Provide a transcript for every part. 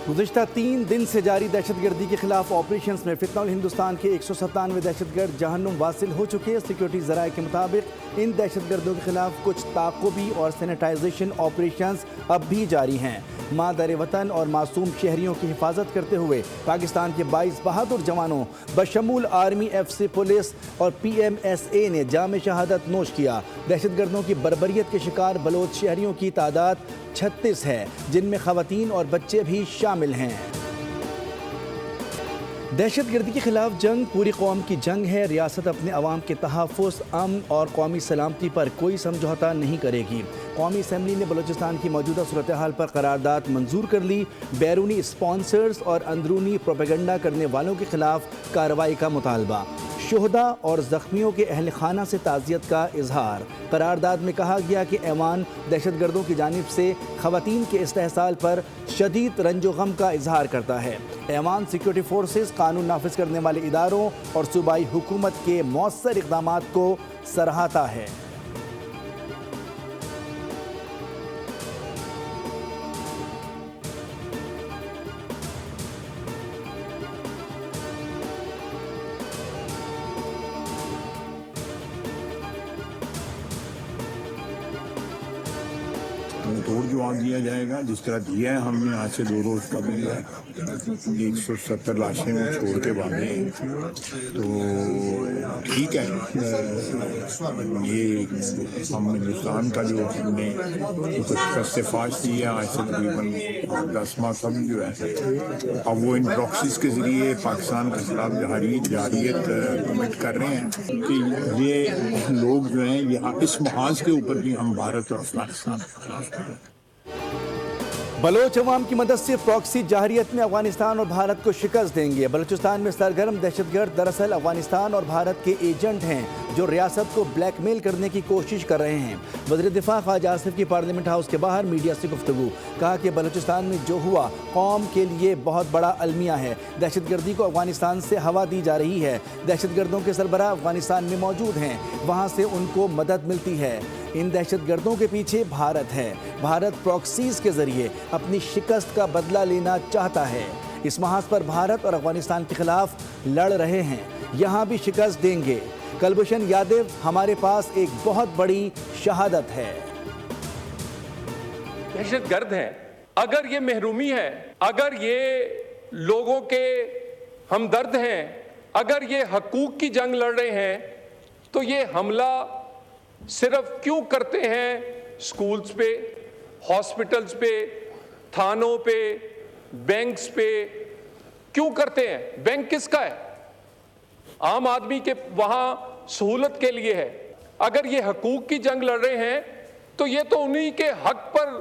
گزشتہ 3 دن سے جاری دہشت گردی کے خلاف آپریشنز میں فتنہ ہندوستان کے 197 دہشت گرد جہنم واصل ہو چکے ہیں۔ سیکیورٹی ذرائع کے مطابق ان دہشت گردوں کے خلاف کچھ تعاقبی اور سینیٹائزیشن آپریشنز اب بھی جاری ہیں۔ مادر وطن اور معصوم شہریوں کی حفاظت کرتے ہوئے پاکستان کے 22 بہادر جوانوں بشمول آرمی، ایف سی، پولیس اور پی ایم ایس اے نے جام شہادت نوش کیا۔ دہشت گردوں کی بربریت کے شکار بلوچ شہریوں کی تعداد 36 ہے، جن میں خواتین اور بچے بھی شامل ہیں۔ دہشت گردی کے خلاف جنگ پوری قوم کی جنگ ہے۔ ریاست اپنے عوام کے تحفظ، امن اور قومی سلامتی پر کوئی سمجھوتہ نہیں کرے گی۔ قومی اسمبلی نے بلوچستان کی موجودہ صورتحال پر قرارداد منظور کر لی۔ بیرونی اسپانسرز اور اندرونی پروپیگنڈا کرنے والوں کے خلاف کارروائی کا مطالبہ۔ شہداء اور زخمیوں کے اہل خانہ سے تعزیت کا اظہار۔ قرارداد میں کہا گیا کہ ایوان دہشت گردوں کی جانب سے خواتین کے استحصال پر شدید رنج و غم کا اظہار کرتا ہے۔ ایوان سیکیورٹی فورسز، قانون نافذ کرنے والے اداروں اور صوبائی حکومت کے مؤثر اقدامات کو سراہتا ہے۔ توڑ جواب دیا جائے گا جس طرح دیا ہے۔ ہم نے آج سے 2 روز قبل 170 لاشیں چھوڑ کے بھاگے ہیں، تو ٹھیک ہے۔ یہ ہم ہندوستان کا جو ہم نے شکست فاش دی ہے آج سے تقریباً 10 ماہ قبل جو ہے، اب وہ ان پراکسیز کے ذریعے پاکستان کے خلاف جارحیت کمٹ کر رہے ہیں کہ یہ لوگ جو ہیں یہ اس محاذ کے اوپر بھی ہم بھارت اور افغانستان کے خلاف ہیں۔ بلوچ عوام کی مدد سے پراکسی جارحیت میں افغانستان اور بھارت کو شکست دیں گے۔ بلوچستان میں سرگرم دہشت گرد دراصل افغانستان اور بھارت کے ایجنٹ ہیں جو ریاست کو بلیک میل کرنے کی کوشش کر رہے ہیں۔ وزیر دفاع خواجہ آصف کی پارلیمنٹ ہاؤس کے باہر میڈیا سے گفتگو۔ کہا کہ بلوچستان میں جو ہوا قوم کے لیے بہت بڑا المیہ ہے۔ دہشت گردی کو افغانستان سے ہوا دی جا رہی ہے۔ دہشت گردوں کے سربراہ افغانستان میں موجود ہیں، وہاں سے ان کو مدد ملتی ہے۔ ان دہشت گردوں کے پیچھے بھارت ہے۔ بھارت پراکسیز کے ذریعے اپنی شکست کا بدلہ لینا چاہتا ہے۔ اس محاذ پر بھارت اور افغانستان کے خلاف لڑ رہے ہیں، یہاں بھی شکست دیں گے۔ کلبھوشن یادو، ہمارے پاس ایک بہت بڑی شہادت ہے۔ دہشت گرد ہیں، اگر یہ محرومی ہے، اگر یہ لوگوں کے ہمدرد ہیں، اگر یہ حقوق کی جنگ لڑ رہے ہیں، تو یہ حملہ صرف کیوں کرتے ہیں سکولز پہ، ہاسپٹلز پہ، تھانوں پہ، بینکس پہ کیوں کرتے ہیں؟ بینک کس کا ہے؟ عام آدمی کے وہاں سہولت کے لیے ہے۔ اگر یہ حقوق کی جنگ لڑ رہے ہیں تو یہ تو انہی کے حق پر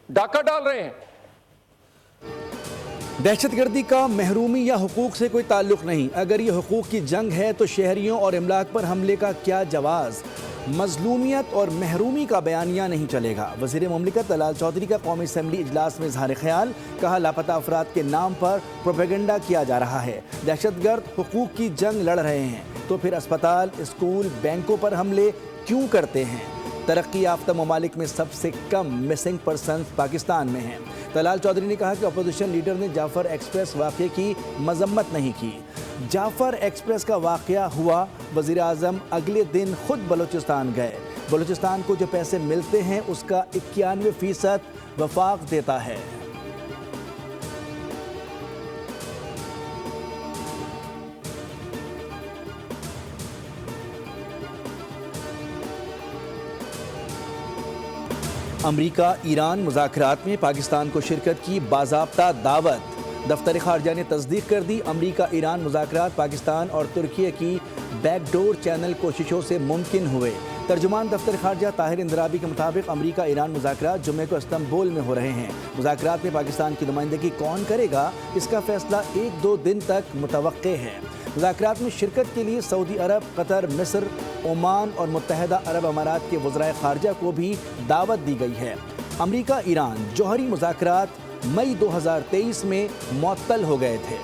ڈاکہ ڈال رہے ہیں۔ دہشت گردی کا محرومی یا حقوق سے کوئی تعلق نہیں۔ اگر یہ حقوق کی جنگ ہے تو شہریوں اور املاک پر حملے کا کیا جواز؟ مظلومیت اور محرومی کا بیانیہ نہیں چلے گا۔ وزیر مملکت طلال چودھری کا قومی اسمبلی اجلاس میں اظہار خیال۔ کہا لاپتہ افراد کے نام پر پروپیگنڈا کیا جا رہا ہے۔ دہشت گرد حقوق کی جنگ لڑ رہے ہیں تو پھر اسپتال، اسکول، بینکوں پر حملے کیوں کرتے ہیں؟ ترقی یافتہ ممالک میں سب سے کم مسنگ پرسنز پاکستان میں ہیں۔ طلال چودھری نے کہا کہ اپوزیشن لیڈر نے جعفر ایکسپریس واقعے کی مذمت نہیں کی۔ جعفر ایکسپریس کا واقعہ ہوا، وزیر اعظم اگلے دن خود بلوچستان گئے۔ بلوچستان کو جو پیسے ملتے ہیں اس کا 91% وفاق دیتا ہے۔ امریکہ ایران مذاکرات میں پاکستان کو شرکت کی باضابطہ دعوت۔ دفتر خارجہ نے تصدیق کر دی۔ امریکہ ایران مذاکرات پاکستان اور ترکیے کی بیک ڈور چینل کوششوں سے ممکن ہوئے۔ ترجمان دفتر خارجہ طاہر اندرابی کے مطابق امریکہ ایران مذاکرات جمعے کو استنبول میں ہو رہے ہیں۔ مذاکرات میں پاکستان کی نمائندگی کون کرے گا، اس کا فیصلہ 1-2 دن تک متوقع ہے۔ مذاکرات میں شرکت کے لیے سعودی عرب، قطر، مصر، عمان اور متحدہ عرب امارات کے وزرائے خارجہ کو بھی دعوت دی گئی ہے۔ امریکہ ایران جوہری مذاکرات مئی 2023 میں معطل ہو گئے تھے۔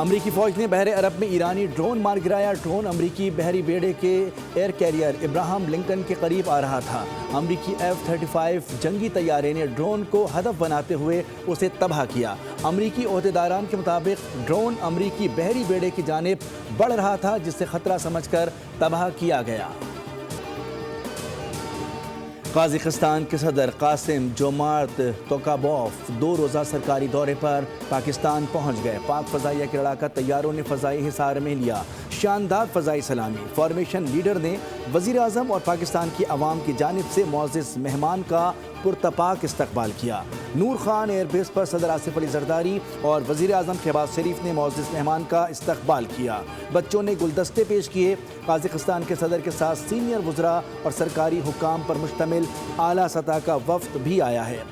امریکی فوج نے بحر عرب میں ایرانی ڈرون مار گرایا۔ ڈرون امریکی بحری بیڑے کے ایئر کیریئر ابراہم لنکن کے قریب آ رہا تھا۔ امریکی F-35 جنگی طیارے نے ڈرون کو ہدف بناتے ہوئے اسے تباہ کیا۔ امریکی عہدیداران کے مطابق ڈرون امریکی بحری بیڑے کی جانب بڑھ رہا تھا، جسے خطرہ سمجھ کر تباہ کیا گیا۔ قازقستان کے صدر قاسم جومارت توکابوف 2 روزہ سرکاری دورے پر پاکستان پہنچ گئے۔ پاک فضائیہ کے لڑاکا طیاروں نے فضائی حصار میں لیا شاندار فضائی سلامی۔ فارمیشن لیڈر نے وزیر اعظم اور پاکستان کی عوام کی جانب سے معزز مہمان کا پرتپاک استقبال کیا۔ نور خان ایئر بیس پر صدر آصف علی زرداری اور وزیر اعظم شہباز شریف نے معزز مہمان کا استقبال کیا۔ بچوں نے گلدستے پیش کیے۔ قازقستان کے صدر کے ساتھ سینئر وزراء اور سرکاری حکام پر مشتمل اعلیٰ سطح کا وفد بھی آیا ہے۔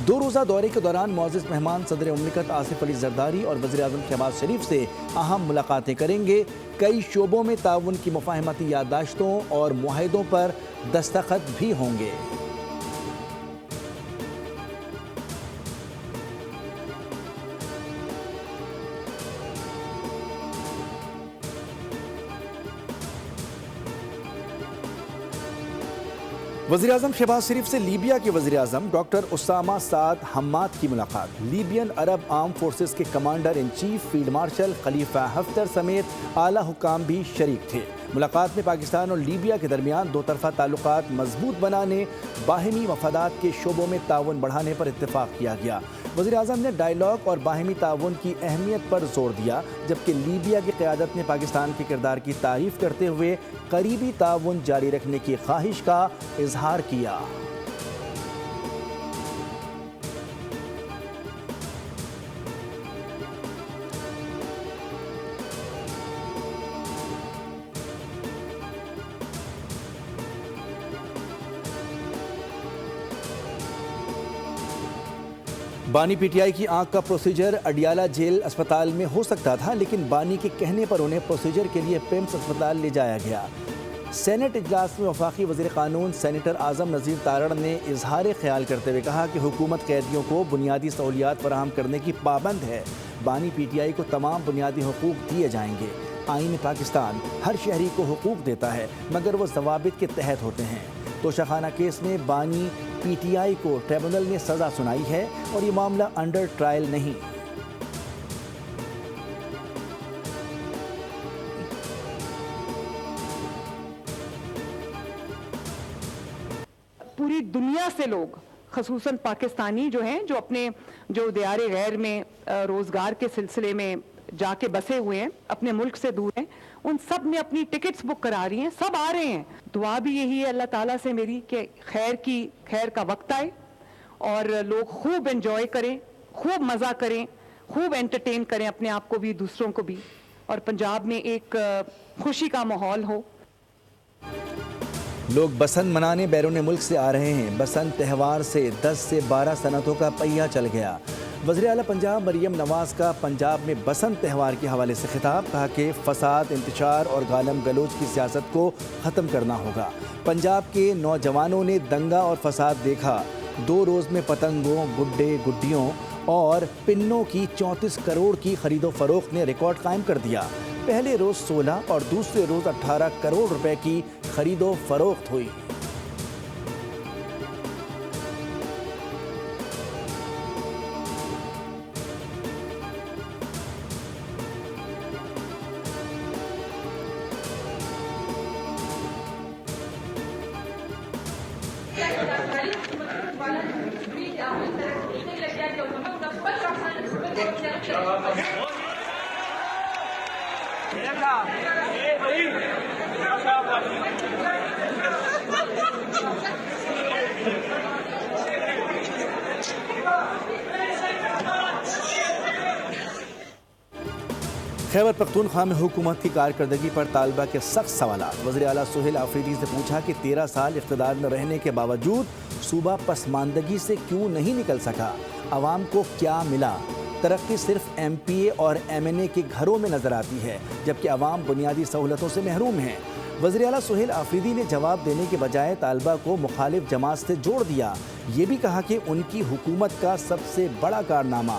2 روزہ دورے کے دوران معزز مہمان صدر مملکت آصف علی زرداری اور وزیر اعظم شہباز شریف سے اہم ملاقاتیں کریں گے۔ کئی شعبوں میں تعاون کی مفاہمتی یادداشتوں اور معاہدوں پر دستخط بھی ہوں گے۔ وزیر اعظم شہباز شریف سے لیبیا کے وزیر اعظم ڈاکٹر اسامہ سعد حماد کی ملاقات۔ لیبین عرب آرم فورسز کے commander in chief field marshal خلیفہ حفتر سمیت اعلیٰ حکام بھی شریک تھے۔ ملاقات میں پاکستان اور لیبیا کے درمیان 2 طرفہ تعلقات مضبوط بنانے، باہمی مفادات کے شعبوں میں تعاون بڑھانے پر اتفاق کیا گیا۔ وزیر اعظم نے ڈائیلاگ اور باہمی تعاون کی اہمیت پر زور دیا، جبکہ لیبیا کی قیادت نے پاکستان کے کردار کی تعریف کرتے ہوئے قریبی تعاون جاری رکھنے کی خواہش کا اظہار کیا۔ بانی پی ٹی آئی کی آنکھ کا پروسیجر اڈیالہ جیل اسپتال میں ہو سکتا تھا، لیکن بانی کے کہنے پر انہیں پروسیجر کے لیے پیمس اسپتال لے جایا گیا۔ سینٹ اجلاس میں وفاقی وزیر قانون سینیٹر اعظم نذیر تارڑ نے اظہار خیال کرتے ہوئے کہا کہ حکومت قیدیوں کو بنیادی سہولیات فراہم کرنے کی پابند ہے۔ بانی پی ٹی آئی کو تمام بنیادی حقوق دیے جائیں گے۔ آئین پاکستان ہر شہری کو حقوق دیتا ہے، مگر وہ ضوابط کے تحت ہوتے ہیں۔ توشہ خانہ کیس میں بانی پی ٹی آئی کو ٹریبونل نے سزا سنائی ہے اور یہ معاملہ انڈر ٹرائل نہیں۔ پوری دنیا سے لوگ، خصوصاً پاکستانی جو ہیں، جو اپنے دیار غیر میں روزگار کے سلسلے میں جا کے بسے ہوئے ہیں، اپنے ملک سے دور ہیں، ان سب نے اپنی ٹکٹس بک کرا رہی ہیں، سب آ رہے ہیں۔ دعا بھی یہی ہے اللہ تعالیٰ سے میری کہ خیر کا وقت آئے اور لوگ خوب انجوائے کریں، خوب مزہ کریں، خوب انٹرٹین کریں اپنے آپ کو بھی، دوسروں کو بھی، اور پنجاب میں ایک خوشی کا ماحول ہو۔ لوگ بسنت منانے بیرون ملک سے آ رہے ہیں۔ بسنت تہوار سے 10 سے 12 صنعتوں کا پہیہ چل گیا۔ وزیر اعلیٰ پنجاب مریم نواز کا پنجاب میں بسنت تہوار کے حوالے سے خطاب، کہا کہ فساد، انتشار اور گالم گلوچ کی سیاست کو ختم کرنا ہوگا۔ پنجاب کے نوجوانوں نے دنگا اور فساد دیکھا۔ 2 روز میں پتنگوں، گڈے، گڈیوں اور پنوں کی 34 کروڑ کی خرید و فروخت نے ریکارڈ قائم کر دیا۔ پہلے روز 16 اور دوسرے روز 18 کروڑ روپے کی خرید و فروخت ہوئی۔ خیبر پختونخوا میں حکومت کی کارکردگی پر طالبہ کے سخت سوالات۔ وزیر اعلیٰ سہیل آفریدی سے پوچھا کہ 13 سال اقتدار میں رہنے کے باوجود صوبہ پسماندگی سے کیوں نہیں نکل سکا؟ عوام کو کیا ملا؟ ترقی صرف ایم پی اے اور ایم این اے کے گھروں میں نظر آتی ہے، جبکہ عوام بنیادی سہولتوں سے محروم ہیں۔ وزیر اعلیٰ سہیل آفریدی نے جواب دینے کے بجائے طالبہ کو مخالف جماعت سے جوڑ دیا۔ یہ بھی کہا کہ ان کی حکومت کا سب سے بڑا کارنامہ